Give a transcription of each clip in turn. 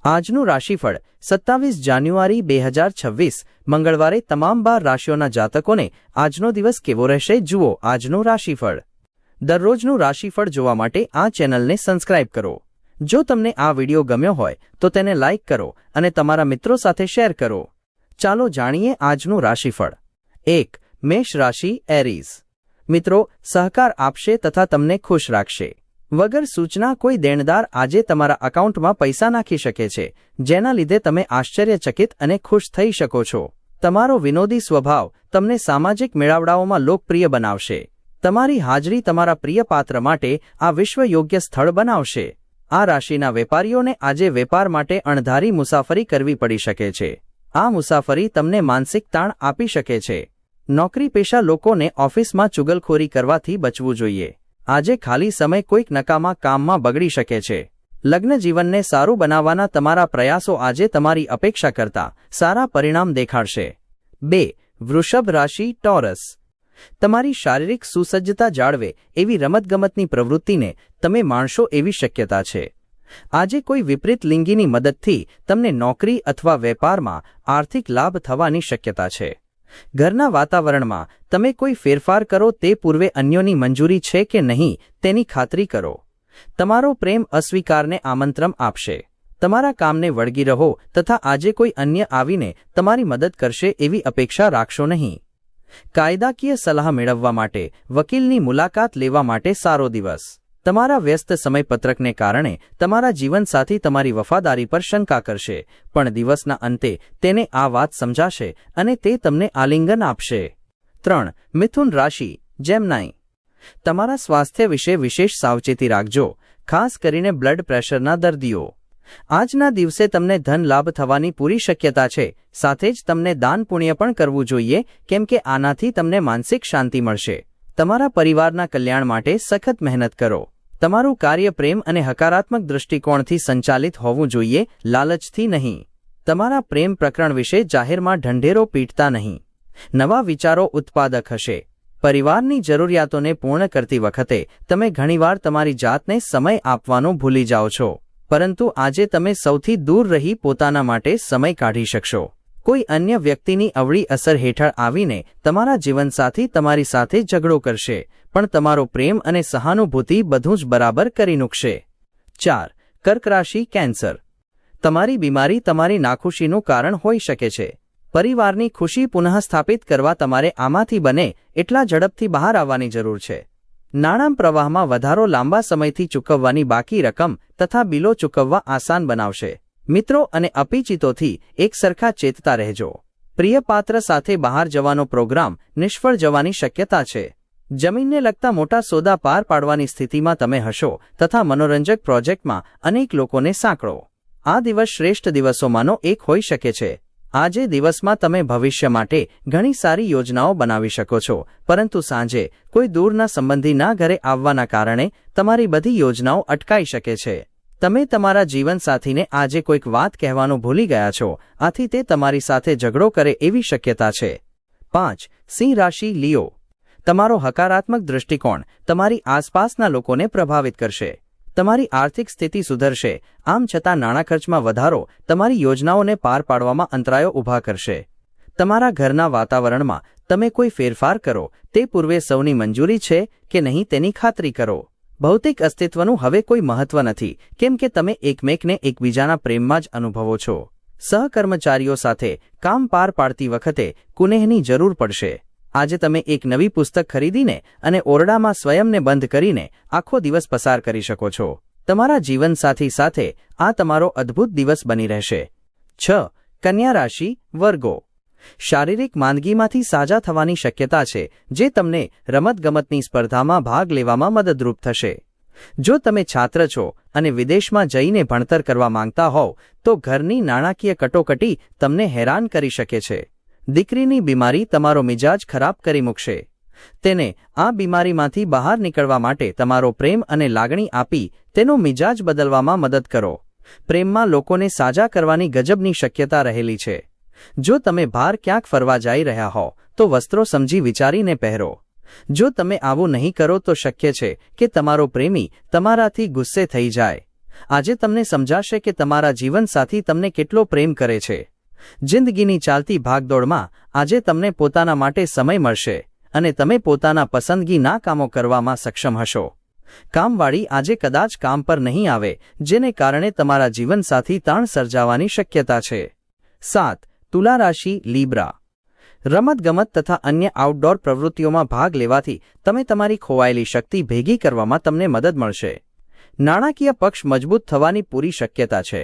આજનું રાશિફળ 27 જાન્યુઆરી 2026 મંગળવારે તમામ 12 રાશિઓના જાતકોને આજનો દિવસ કેવો રહેશે જુઓ આજનું રાશિફળ। દરરોજનું રાશિફળ જોવા માટે આ ચેનલને સબસ્ક્રાઇબ કરો। જો તમને આ વિડિયો ગમ્યો હોય તો તેને લાઇક કરો અને તમારા મિત્રો સાથે શેર કરો। ચાલો જાણીએ આજનું રાશિફળ। 1. મેષ રાશિ એરીઝ। મિત્રો, સહકાર આપશે તથા તમને ખુશ રાખશે। વગર સૂચના કોઈ દેણદાર આજે તમારા એકાઉન્ટમાં પૈસા નાખી શકે છે, જેના લીધે તમે આશ્ચર્યચકિત અને ખુશ થઈ શકો છો। તમારો વિનોદી સ્વભાવ તમને સામાજિક મેળાવડાઓમાં લોકપ્રિય બનાવશે। તમારી હાજરી તમારા પ્રિય પાત્ર માટે આ વિશ્વયોગ્ય સ્થળ બનાવશે। આ રાશિના વેપારીઓને આજે વેપાર માટે અણધારી મુસાફરી કરવી પડી શકે છે। આ મુસાફરી તમને માનસિક તાણ આપી શકે છે। નોકરી પેશા લોકોને ઓફિસમાં ચુગલખોરી કરવાથી બચવું જોઈએ। આજે ખાલી સમય કોઈક નકામા કામમાં બગડી શકે છે। લગ્ન જીવનને સારું બનાવવાના તમારા પ્રયાસો આજે તમારી અપેક્ષા કરતાં સારા પરિણામ દેખાડશે। 2. વૃષભ રાશિ ટોરસ। તમારી શારીરિક સુસજ્જતા જાળવે એવી રમતગમતની પ્રવૃત્તિને તમે માણશો એવી શક્યતા છે। આજે કોઈ વિપરીત લિંગીની મદદથી તમને નોકરી અથવા વેપારમાં આર્થિક લાભ થવાની શક્યતા છે। ઘરના વાતાવરણમાં તમે કોઈ ફેરફાર કરો તે પૂર્વે અન્યોની મંજૂરી છે કે નહીં તેની ખાતરી કરો। તમારો પ્રેમ અસ્વીકારને આમંત્રણ આપશે। તમારા કામને વળગી રહો તથા આજે કોઈ અન્ય આવીને તમારી મદદ કરશે એવી અપેક્ષા રાખશો નહીં। કાયદાકીય સલાહ મેળવવા માટે વકીલની મુલાકાત લેવા માટે સારો દિવસ। તમારા વ્યસ્ત સમયપત્રકને કારણે તમારા જીવનસાથી તમારી વફાદારી પર શંકા કરશે, પણ દિવસના અંતે તેને આ વાત સમજાશે અને તે તમને આલિંગન આપશે। 3. મિથુન રાશિ જેમનાઈ। તમારા સ્વાસ્થ્ય વિશે વિશેષ સાવચેતી રાખજો, ખાસ કરીને બ્લડ પ્રેશરના દર્દીઓ। આજના દિવસે તમને ધન લાભ થવાની પૂરી શક્યતા છે, સાથે જ તમને દાન પુણ્ય પણ કરવું જોઈએ, કેમ કે આનાથી તમને માનસિક શાંતિ મળશે। તમારા પરિવારના કલ્યાણ માટે સખત મહેનત કરો। તમારું કાર્ય પ્રેમ અને હકારાત્મક દૃષ્ટિકોણથી સંચાલિત હોવું જોઈએ, લાલચથી નહીં। તમારા પ્રેમ પ્રકરણ વિશે જાહેરમાં ઢંઢેરો પીટતા નહીં। નવા વિચારો ઉત્પાદક હશે। પરિવારની જરૂરિયાતોને પૂર્ણ કરતી વખતે તમે ઘણીવાર તમારી જાતને સમય આપવાનો ભૂલી જાઓ છો, પરંતુ આજે તમે સૌથી દૂર રહી પોતાના માટે સમય કાઢી શકશો। કોઈ અન્ય વ્યક્તિની અવળી અસર હેઠળ આવીને તમારા જીવનસાથી તમારી સાથે ઝઘડો કરશે, પણ તમારો પ્રેમ અને સહાનુભૂતિ બધું જ બરાબર કરી મૂકશે। 4. કર્ક રાશિ કેન્સર। તમારી બીમારી તમારી નાખુશીનું કારણ હોઈ શકે છે। પરિવારની ખુશી પુનઃસ્થાપિત કરવા તમારે આમાંથી બને એટલા ઝડપથી બહાર આવવાની જરૂર છે। નાણાં પ્રવાહમાં વધારો લાંબા સમયથી ચૂકવવાની બાકી રકમ તથા બિલો ચૂકવવા આસાન બનાવશે। મિત્રો અને અપરિચિતોથી એકસરખા ચેતતા રહેજો। પ્રિય પાત્ર સાથે બહાર જવાનો પ્રોગ્રામ નિષ્ફળ જવાની શક્યતા છે। જમીનને લગતા મોટા સોદા પાર પાડવાની સ્થિતિમાં તમે હશો તથા મનોરંજક પ્રોજેક્ટમાં અનેક લોકોને સાંકળો। આ દિવસ શ્રેષ્ઠ દિવસોમાંનો એક હોઈ શકે છે। આજે દિવસમાં તમે ભવિષ્ય માટે ઘણી સારી યોજનાઓ બનાવી શકો છો, પરંતુ સાંજે કોઈ દૂરના સંબંધીના ઘરે આવવાના કારણે તમારી બધી યોજનાઓ અટકાઈ શકે છે। તમે તમારા જીવનસાથીને આજે કોઈક વાત કહેવાનું ભૂલી ગયા છો, આથી તે તમારી સાથે ઝઘડો કરે એવી શક્યતા છે। 5. સિંહ રાશિ લિયો। તમારો હકારાત્મક દૃષ્ટિકોણ તમારી આસપાસના લોકોને પ્રભાવિત કરશે। તમારી આર્થિક સ્થિતિ સુધરશે, આમ છતાં નાણાં ખર્ચમાં વધારો તમારી યોજનાઓને પાર પાડવામાં અંતરાયો ઊભા કરશે। તમારા ઘરના વાતાવરણમાં તમે કોઈ ફેરફાર કરો તે પૂર્વે સૌની મંજૂરી છે કે નહીં તેની ખાતરી કરો। ભૌતિક અસ્તિત્વનું હવે કોઈ મહત્વ નથી, કેમ કે તમે એકમેકને એકબીજાના પ્રેમમાં જ અનુભવો છો। સહકર્મચારીઓ સાથે કામ પાર પાડતી વખતે કુનેહની જરૂર પડશે। આજે તમે એક નવી પુસ્તક ખરીદીને અને ઓરડામાં સ્વયંને બંધ કરીને આખો દિવસ પસાર કરી શકો છો। તમારા જીવનસાથી સાથે આ તમારો અદ્ભુત દિવસ બની રહેશે। 6. કન્યા રાશિ વર્ગો। શારીરિક માંદગીમાંથી સાજા થવાની શક્યતા છે, જે તમને રમતગમતની સ્પર્ધામાં ભાગ લેવામાં મદદરૂપ થશે। જો તમે છાત્ર છો અને વિદેશમાં જઈને ભણતર કરવા માંગતા હોવ તો ઘરની નાણાકીય કટોકટી તમને હેરાન કરી શકે છે। દીકરીની બીમારી તમારો મિજાજ ખરાબ કરી મૂકશે। તેને આ બીમારીમાંથી બહાર નીકળવા માટે તમારો પ્રેમ અને લાગણી આપી તેનો મિજાજ બદલવામાં મદદ કરો। પ્રેમમાં લોકોને સાજા કરવાની ગજબની શક્યતા રહેલી છે। જો તમે બહાર ક્યાંક ફરવા જઈ રહ્યા હો તો વસ્ત્રો સમજી વિચારીને પહેરો। જો તમે આવું નહીં કરો તો શક્ય છે કે તમારો પ્રેમી તમારાથી ગુસ્સે થઈ જાય। આજે તમને સમજાશે કે તમારા જીવનસાથી તમને કેટલો પ્રેમ કરે છે. જિંદગીની ચાલતી ભાગદોડમાં આજે તમને પોતાના માટે સમય મળશે અને તમે પોતાના પસંદગીના કામો કરવામાં સક્ષમ હશો. કામવાળી આજે કદાચ કામ પર નહીં આવે, જેને કારણે તમારા જીવનસાથી તાણ સર્જાવાની શક્યતા છે. 7. તુલા રાશિ લીબ્રા. રમતગમત તથા અન્ય આઉટડોર પ્રવૃત્તિઓમાં ભાગ લેવાથી તમે તમારી ખોવાયેલી શક્તિ ભેગી કરવામાં તમને મદદ મળશે. નાણાકીય પક્ષ મજબૂત થવાની પૂરી શક્યતા છે.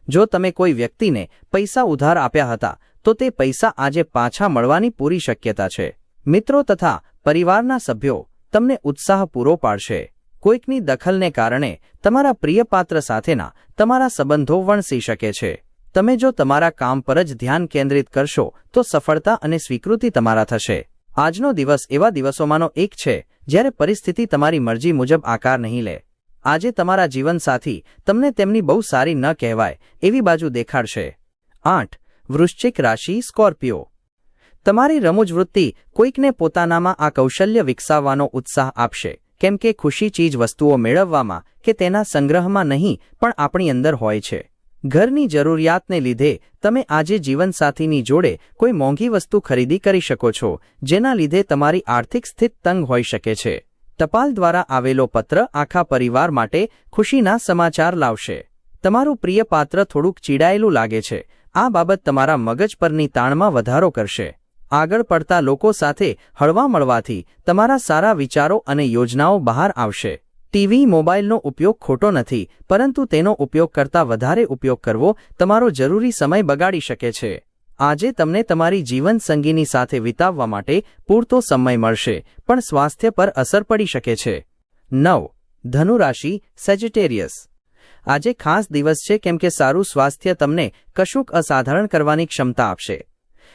જો તમે કોઈ વ્યક્તિને પૈસા ઉધાર આપ્યા હતા તો તે પૈસા આજે પાછા મળવાની પૂરી શક્યતા છે. મિત્રો તથા પરિવારના સભ્યો તમને ઉત્સાહ પૂરો પાડશે. કોઈકની દખલને કારણે તમારા પ્રિયપાત્ર સાથેના તમારા સંબંધો વણસી શકે છે. તમે જો તમારા કામ પર જ ધ્યાન કેન્દ્રિત કરશો તો સફળતા અને સ્વીકૃતિ તમારા થશે. આજનો દિવસ એવા દિવસોમાંનો એક છે જ્યારે પરિસ્થિતિ તમારી મરજી મુજબ આકાર નહીં લે. આજે તમારા જીવનસાથી તમને તેમની બહુ સારી ન કહેવાય એવી બાજુ દેખાડશે. 8. વૃશ્ચિક રાશિ સ્કોર્પિયો. તમારી રમૂજવૃત્તિ કોઈકને પોતાનામાં આ કૌશલ્ય વિકસાવવાનો ઉત્સાહ આપશે, કેમ કે ખુશી ચીજ વસ્તુઓ મેળવવામાં કે તેના સંગ્રહમાં નહીં પણ આપણી અંદર હોય છે. ઘરની જરૂરિયાતને લીધે તમે આજે જીવનસાથીની જોડે કોઈ મોંઘી વસ્તુ ખરીદી કરી શકો છો, જેના લીધે તમારી આર્થિક સ્થિતિ તંગ હોઈ શકે છે. ટપાલ દ્વારા આવેલો પત્ર આખા પરિવાર માટે ખુશીના સમાચાર લાવશે. તમારું પ્રિય પાત્ર થોડુંક ચીડાયેલું લાગે છે. આ બાબત તમારા મગજ પરની તાણમાં વધારો કરશે. આગળ પડતા લોકો સાથે હળવા મળવાથી તમારા સારા વિચારો અને યોજનાઓ બહાર આવશે. ટીવી મોબાઈલનો ઉપયોગ ખોટો નથી, પરંતુ તેનો ઉપયોગ કરતાં વધારે ઉપયોગ કરવો તમારો જરૂરી સમય બગાડી શકે છે. આજે તમને તમારી જીવનસંગીની સાથે વિતાવવા માટે પૂરતો સમય મળશે, પણ સ્વાસ્થ્ય પર અસર પડી શકે છે. 9. ધનુ રાશિ સેજિટેરિયસ. આજે ખાસ દિવસ છે કેમ કે સારું સ્વાસ્થ્ય તમને કશુંક અસાધારણ કરવાની ક્ષમતા આપશે.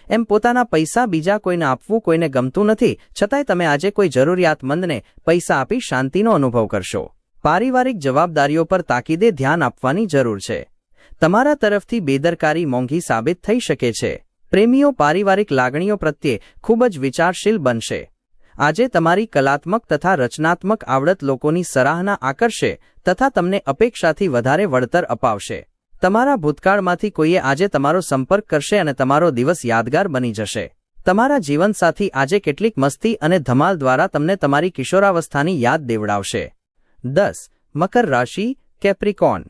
એમ પોતાના પૈસા બીજા કોઈને આપવું કોઈને ગમતું નથી, છતાંય તમે આજે કોઈ જરૂરિયાતમંદને પૈસા આપી શાંતિનો અનુભવ કરશો. પારિવારિક જવાબદારીઓ પર તાકીદે ધ્યાન આપવાની જરૂર છે. તમારા તરફથી બેદરકારી મોંઘી સાબિત થઈ શકે છે. પ્રેમીઓ પારિવારિક લાગણીઓ પ્રત્યે ખૂબ જ વિચારશીલ બનશે. આજે તમારી કલાત્મક તથા રચનાત્મક આવડત લોકોની સરાહના આકર્ષે તથા તમને અપેક્ષાથી વધારે વળતર અપાવશે. તમારા ભૂતકાળમાંથી કોઈએ આજે તમારો સંપર્ક કરશે અને તમારો દિવસ યાદગાર બની જશે. તમારા જીવનસાથી આજે કેટલીક મસ્તી અને ધમાલ દ્વારા તમને તમારી કિશોરાવસ્થાની યાદ દેવડાવશે. 10. મકર રાશિ કેપ્રિકોર્ન.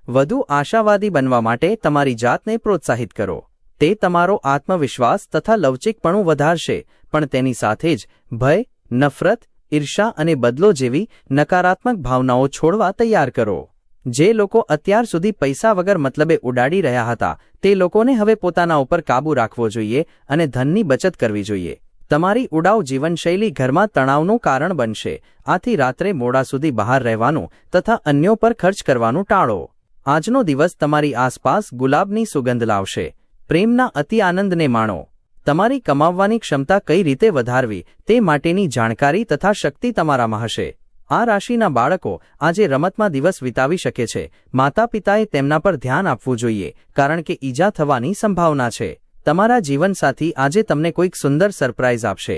વધુ આશાવાદી બનવા માટે તમારી જાતને પ્રોત્સાહિત કરો. તે તમારો આત્મવિશ્વાસ તથા લવચિકપણું વધારશે, પણ તેની સાથે જ ભય, નફરત, ઈર્ષા અને બદલો જેવી નકારાત્મક ભાવનાઓ છોડવા તૈયાર કરો. જે લોકો અત્યાર સુધી પૈસા વગર મતલબે ઉડાડી રહ્યા હતા તે લોકોને હવે પોતાના ઉપર કાબૂ રાખવો જોઈએ અને ધનની બચત કરવી જોઈએ. તમારી ઉડાઉ જીવનશૈલી ઘરમાં તણાવનું કારણ બનશે. આથી રાત્રે મોડા સુધી બહાર રહેવાનું તથા અન્યો પર ખર્ચ કરવાનું ટાળો. આજનો દિવસ તમારી આસપાસ ગુલાબની સુગંધ લાવશે. પ્રેમના અતિ આનંદને માણો. તમારી કમાવવાની ક્ષમતા કઈ રીતે વધારવી તે માટેની જાણકારી તથા શક્તિ તમારામાં હશે. આ રાશિના બાળકો આજે રમતમાં દિવસ વિતાવી શકે છે. માતા પિતાએ તેમના પર ધ્યાન આપવું જોઈએ, કારણ કે ઈજા થવાની સંભાવના છે. તમારા જીવનસાથી આજે તમને કોઈક સુંદર સરપ્રાઇઝ આપશે.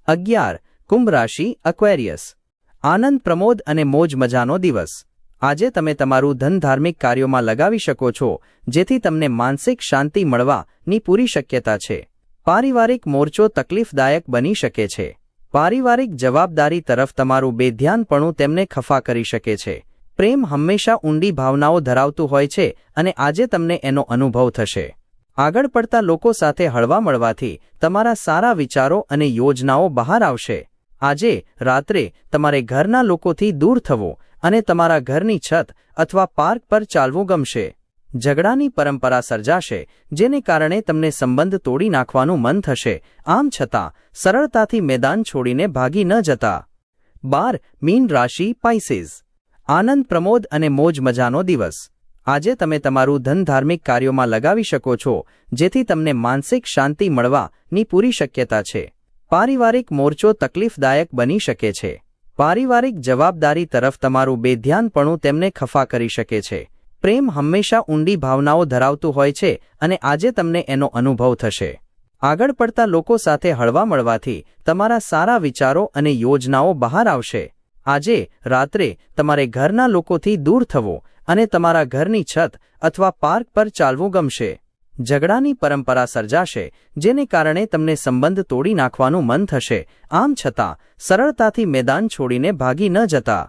11. કુંભ રાશિ એક્વેરિયસ. આનંદ, પ્રમોદ અને મોજ મજાનો દિવસ. આજે તમે તમારું ધન ધાર્મિક કાર્યોમાં લગાવી શકો છો, જેથી તમને માનસિક શાંતિ મળવાની પૂરી શક્યતા છે. પારિવારિક મોરચો તકલીફદાયક બની શકે છે. પારિવારિક જવાબદારી તરફ તમારું બેધ્યાનપણું તેમને ખફા કરી શકે છે. પ્રેમ હંમેશા ઊંડી ભાવનાઓ ધરાવતું હોય છે અને આજે તમને એનો અનુભવ થશે. આગળ પડતા લોકો સાથે હળવા મળવાથી તમારા સારા વિચારો અને યોજનાઓ બહાર આવશે. આજે રાત્રે તમારે ઘરના લોકોથી દૂર થવું અને તમારા ઘરની છત અથવા પાર્ક પર ચાલવું ગમશે. ઝઘડાની પરંપરા સર્જાશે, જેને કારણે તમને સંબંધ તોડી નાખવાનું મન થશે. આમ છતાં સરળતાથી મેદાન છોડીને ભાગી ન જતા. 12. મીન રાશિ પાઇસેસ. આનંદ, પ્રમોદ અને મોજ મજાનો દિવસ. આજે તમે તમારું ધન ધાર્મિક કાર્યોમાં લગાવી શકો છો, જેથી તમને માનસિક શાંતિ મળવાની પૂરી શક્યતા છે. પારિવારિક મોરચો તકલીફદાયક બની શકે છે. પારિવારિક જવાબદારી તરફ તમારું બેધ્યાનપણું તેમને ખફા કરી શકે છે. પ્રેમ હંમેશા ઊંડી ભાવનાઓ ધરાવતું હોય છે અને આજે તમને એનો અનુભવ થશે. આગળ પડતા લોકો સાથે હળવા મળવાથી તમારા સારા વિચારો અને યોજનાઓ બહાર આવશે. આજે રાત્રે તમારે ઘરના લોકોથી દૂર થવું અને તમારા ઘરની છત અથવા પાર્ક પર ચાલવું ગમશે. ઝઘડાની પરંપરા સર્જાશે, જેને કારણે તમને સંબંધ તોડી નાખવાનું મન થશે. આમ છતાં સરળતાથી મેદાન છોડીને ભાગી ન જતા.